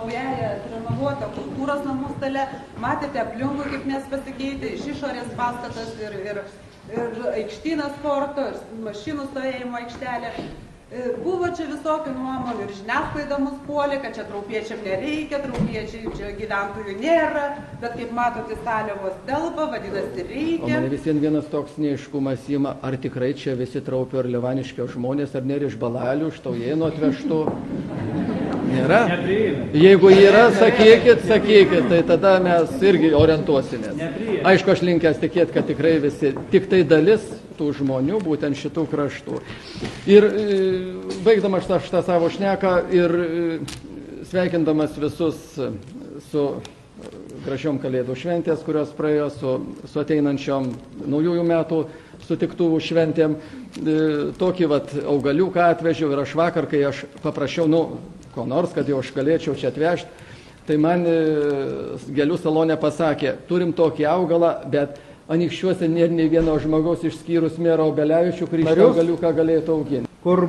naująją renovuotą kultūros namų stale. Matėte aplinkui, kaip mes pasikeitė, iš išorės pastatas ir aikštynas sporto, ir mašinų stovėjimo aikštelė. Buvo čia visokių nuomonių ir žiniasklaida mus puolė, kad čia traupiečiam nereikia, traupiečiai čia gyventojų nėra, bet kaip matote, sąlygos telpa, vadinasi reikia. O man visien vienas toks neaiškumas ima, ar tikrai čia visi Traupio ir Levaniškio žmonės, ar nėra iš Balalių, iš Taujėnų atvežtų. Nėra? Jeigu yra, sakykit, tai tada mes irgi orientuosimės. Aišku, aš linkęs tikėti, kad tikrai visi, tik tai dalis tų žmonių, būtent šitų kraštų. Ir baigdamas šitą savo šneką ir sveikindamas visus su gražiom Kalėdų šventės, kurios praėjo su ateinančiom naujųjų metų sutiktuvų šventėm, tokį augaliuką atvežiau ir aš vakar, kai aš paprašiau, ko nors, kad jau aš galėčiau čia atvežti, tai man gėlių salone pasakė, turim tokį augalą, bet Anykščiuose nėra nei vieno žmogaus išskyrus merą Obelevičių, kuris šitą augaliuką galėtų auginti. Kur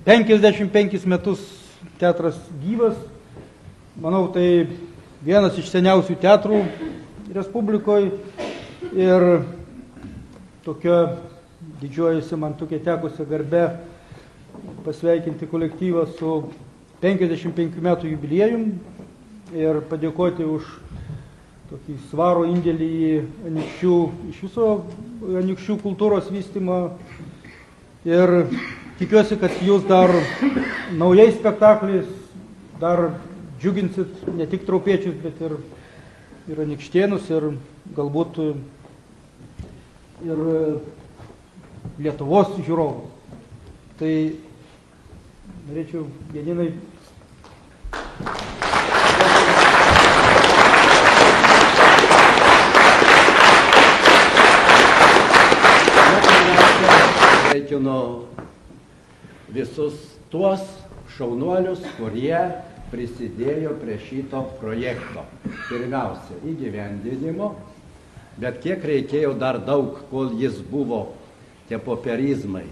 55 metus teatras gyvas, manau, tai vienas iš seniausių teatrų Respublikoje ir tokia didžiuojasi man tokia tekusi garbė pasveikinti kolektyvą su 55 metų jubiliejum ir padėkoti už tokį svarų indėlį į Anykščių, iš viso Anykščių kultūros vystymą. Ir tikiuosi, kad jūs dar naujais spektakliais dar džiuginsit ne tik traupiečius, bet ir anykštėnus, ir galbūt ir Lietuvos žiūrovus. Tai norėčiau, Janinai, sveikinu visus tuos šaunuolius, kurie prisidėjo prie šito projekto. Pirmiausia, įgyvendinimo, bet kiek reikėjo dar daug, kol jis buvo tie popierizmai.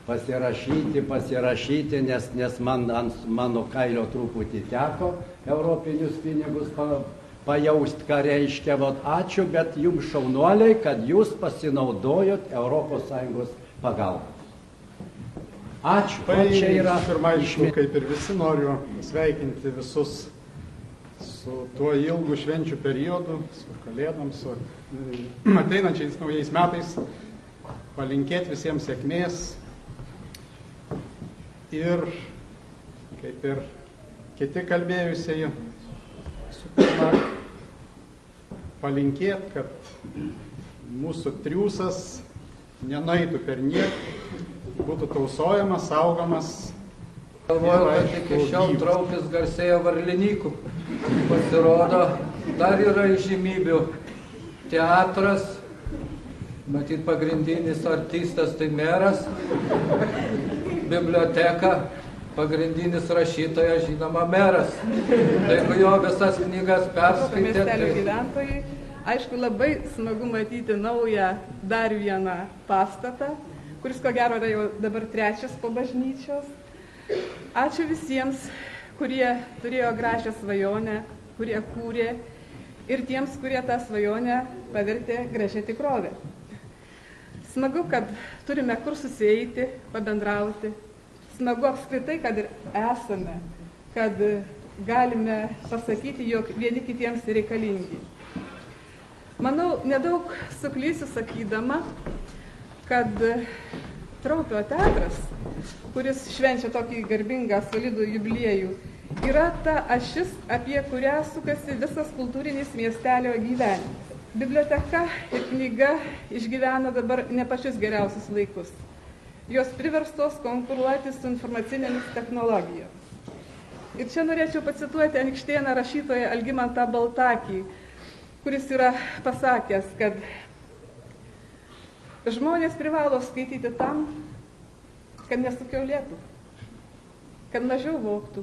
Pasirašyti, nes man ant mano kailio truputį teko europinius pinigus pajausti, ką reiškia. Ačiū, bet jums šaunuoliai, kad jūs pasinaudojot ES pagalbą. Ačiū. Čia yra pirmaišku, kaip ir visi, noriu sveikinti visus su tuo ilgu švenčių periodu, su Kalėdom, su ateinančiais naujais metais, palinkėti visiems sėkmės ir, kaip ir kiti kalbėjusieji, su pirma, palinkėti, kad mūsų triūsas nenueitų per nieką, būtų tausojamas, saugomas. Galvoju, kad iki šiol Traupis garsėjo varlinykų. Pasirodo, dar yra įžymybių. Teatras, matyt, pagrindinis artistas tai meras, biblioteka, pagrindinis rašytojas, žinoma, meras. Jeigu jo visas knygas perskaitė, miestelio gyventojai, aišku, labai smagu matyti naują dar vieną pastatą, kuris ko gero yra jau dabar trečias po bažnyčios. Ačiū visiems, kurie turėjo gražią svajonę, kurie kūrė ir tiems, kurie tą svajonę pavertė gražią tikrovę. Smagu, kad turime kur susieiti, pabendrauti. Smagu apskritai, kad ir esame, kad galime pasakyti, jog vieni kitiems reikalingi. Manau, nedaug suklysiu sakydama, kad Traupio teatras, kuris švenčia tokį garbingą, solidų jubiliejų, yra ta ašis, apie kurią sukasi visas kultūrinis miestelio gyvenimas. Biblioteka ir knyga išgyvena dabar ne pačius geriausius laikus. Jos priverstos konkuruoti su informacinėmis technologijomis. Ir čia norėčiau pacituoti anykštėną rašytoją Algimantą Baltakį, kuris yra pasakęs, kad žmonės privalo skaityti tam, kad nesukiaulėtų, kad mažiau vogtų,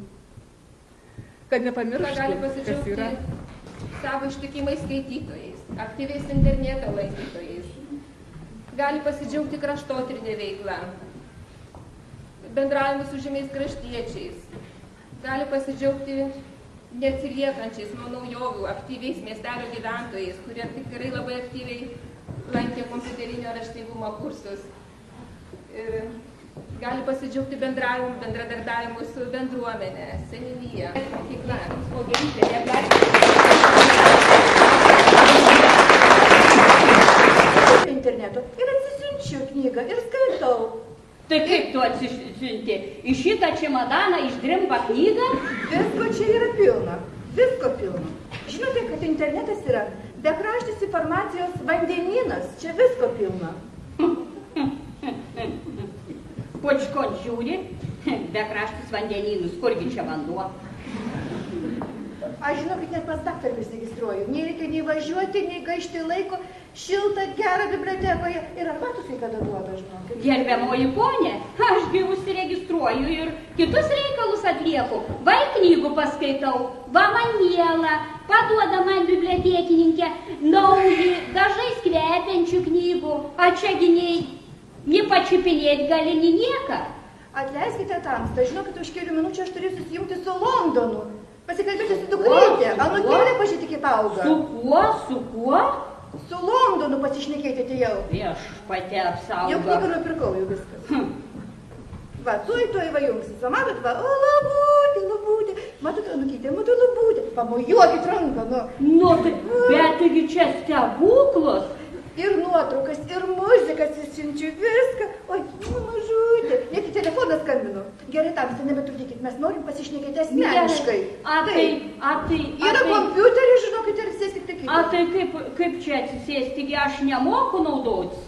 kad nepamirštų, kas yra. Savo ištikimais skaitytojais, aktyviais interneto lankytojais. Gali pasidžiaugti kraštotyrinė veikla, bendravimu su žymiais kraštiečiais. Gali pasidžiaugti neatsiliekančiais nuo naujovių, aktyviais miestelio gyventojais, kurie tikrai labai aktyviai lankė kompiuterinio raštingumo kursus. Ir gali pasidžiaugti bendradarbiavimu su bendruomenė, seniūnija, mokykla, o Gelytė gali. Internetu ir atsisiunčiu knygą ir skaitau. Tai kaip tu atsisiunti? Į šitą čemadaną išdrimpa knygą? Visko čia yra pilna. Visko pilna. Žinote, kad internetas yra bekraštis informacijos vandenynas. Čia visko pilna. Počkon žiūri, bekraštis vandenynus, kurgi čia vanduo? Aš žinau, kad net pas daktarą prisiregistruoju. Nei reikia nei važiuoti, nei gaišti laiko. Šilta, gera bibliotekoje. Ir arbatos kai kada duoda, žinokit. Gerbiamoji ponė, ašgi užsiregistruoju ir kitus reikalus atlieku. Vai knygų paskaitau, va man miela, paduoda man bibliotekininkė nauji, dažais kvepiančių knygų, a čiagi nei pačiupinėt gali nei nieką. Atleiskite tamstą, žinokit, už kelių minučių aš turiu susijungti su Londonu. Pasikalbėti su dukrytė, anūkėlė pažiūrėti kaip auga. Su kuo, su kuo? Su Londonu pasišnekėti atėjau. Viešpatie apsaugo. Jau knygą nupirkau, jau viskas. Va, tuoj va jungsis. Va, matot, va, o labutė. Matot, anūkytė, matot, labutė. Pamojuokit ranką, nu. Nu, bet taigi čia stebuklos. Ir nuotraukas, ir muzikas įsiunčiu, viską. Oi, mažutė. Net į telefoną skambinu. Gerai, tamstą, nebetrukdykit, mes norim pasišnekėti asmeniškai. Yra kompiuterį, žinokit, ir sėskite kaip. A tai kaip čia atsisėsti, aš nemoku naudotis?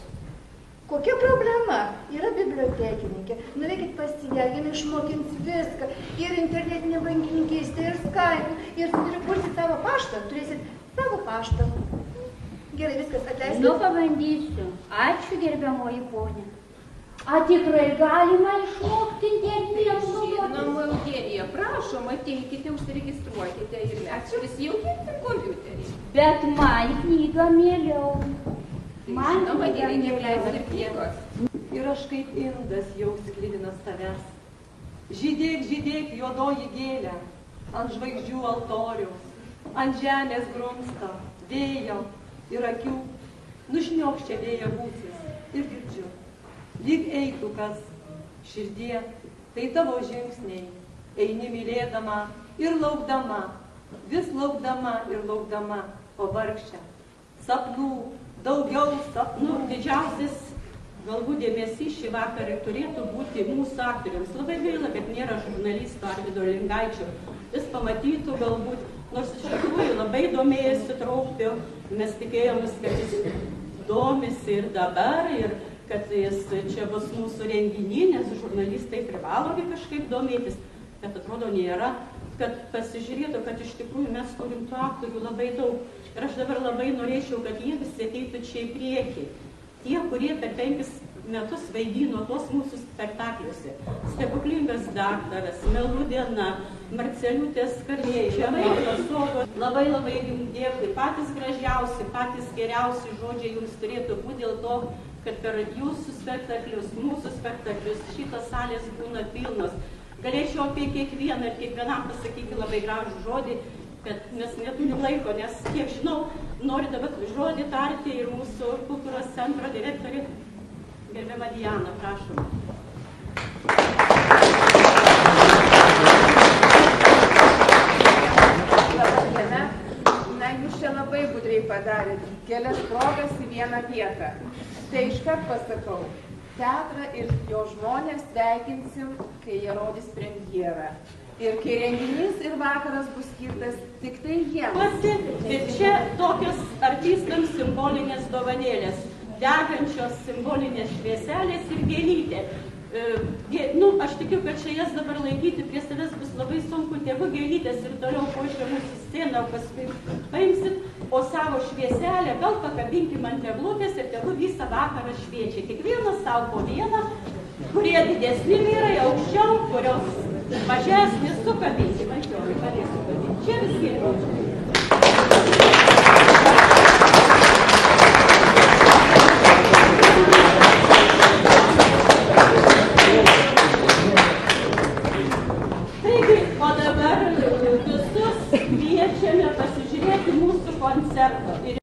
Kokia problema? Yra bibliotekininkė. Nuveikit pas ją, jie išmokins viską. Ir internetinė bankininkystė, ir Skype, ir kursit savo paštą. Turėsit savo paštą. Gerai, viskas, atleiskite. Nu, pabandysiu. Ačiū, gerbiamoji ponė. A tikrai galima išmokti internetu naudoti? Žinoma, Eugenija, prašom, ateikite, užsiregistruokite ir mes prisijungite kompiuterį. Bet man knygą mieliau. Man žinoma, gerai neapleisti ir knygos. Ir aš kaip indas jau sklidinas tavęs. Žydėk, žydėk, juodoji gėlė, ant žvaigždžių altoriaus, ant žemės grumsto, vėjo ir akių, nušniokščia vėjo gūsis ir girdžiu. Lyg eitų kas širdie, tai tavo žingsniai, eini mylėdama ir laukdama, vis laukdama ir laukdama, o vargšė. Sapnų, daugiau sapnų. Didžiausias galbūt dėmesys šį vakarą turėtų būti mūsų aktoriams. Labai gaila, kad nėra žurnalisto Arvydo Lingaičio. Jis pamatytų galbūt, nors iš tikrųjų labai domėjosi Traupiu, mes tikėjomės, kad jis domisi ir dabar, ir kad jis čia bus mūsų renginį, nes žurnalistai privalogi kažkaip domėtis, bet atrodo nėra, kad pasižiūrėtų, kad iš tikrųjų mes turim tų aktorių labai daug. Ir aš dabar labai norėčiau, kad jie visi ateitų čia į priekį. Tie, kurie per 5 metus vaidino tos mūsų spektakliuose. Stebuklingas daktaras, Melų diena, Marceliutės karvėjai, labai jums dėkui. Patys gražiausi, patys geriausi žodžiai jums turėtų būti dėl to, kad per jūsų spektaklius, mūsų spektaklius, šitos salės būna pilnos. Galėčiau apie kiekvieną ir kiekvienam pasakyti labai gražų žodį, bet mes neturim laiko, nes kiek žinau, nori dabar žodį tarti ir mūsų kultūros centro direktorė, gerbiama Diana, prašom. Na, jūs čia labai gudriai padarėt, kelias progas į vieną vietą. Tai iškart pasakau, teatrą ir jo žmonės sveikinsim, kai jie rodys premjerą. Ir kai renginys ir vakaras bus skirtas tik tai jiems. Ir čia tokios artistams simbolinės dovanėlės, degančios simbolinės švieselės ir gėlytė. Aš tikiu, kad čia jas dabar laikyti prie savęs bus labai sunku, tėvų gėlytės ir toliau požiūrė mūsų sceną, o paskui paimsit, o savo švieselę gal pakabinkim ant eglutės ir tėvų visą vakarą šviečia. Kiekvienas savo po vieną, kurie didesni vyrai, aukščiau, kurios mažesnis sukabinti, mažiau, galės sukabinti. Čia visi yra. Taigi, o dabar visus koncerto. Ir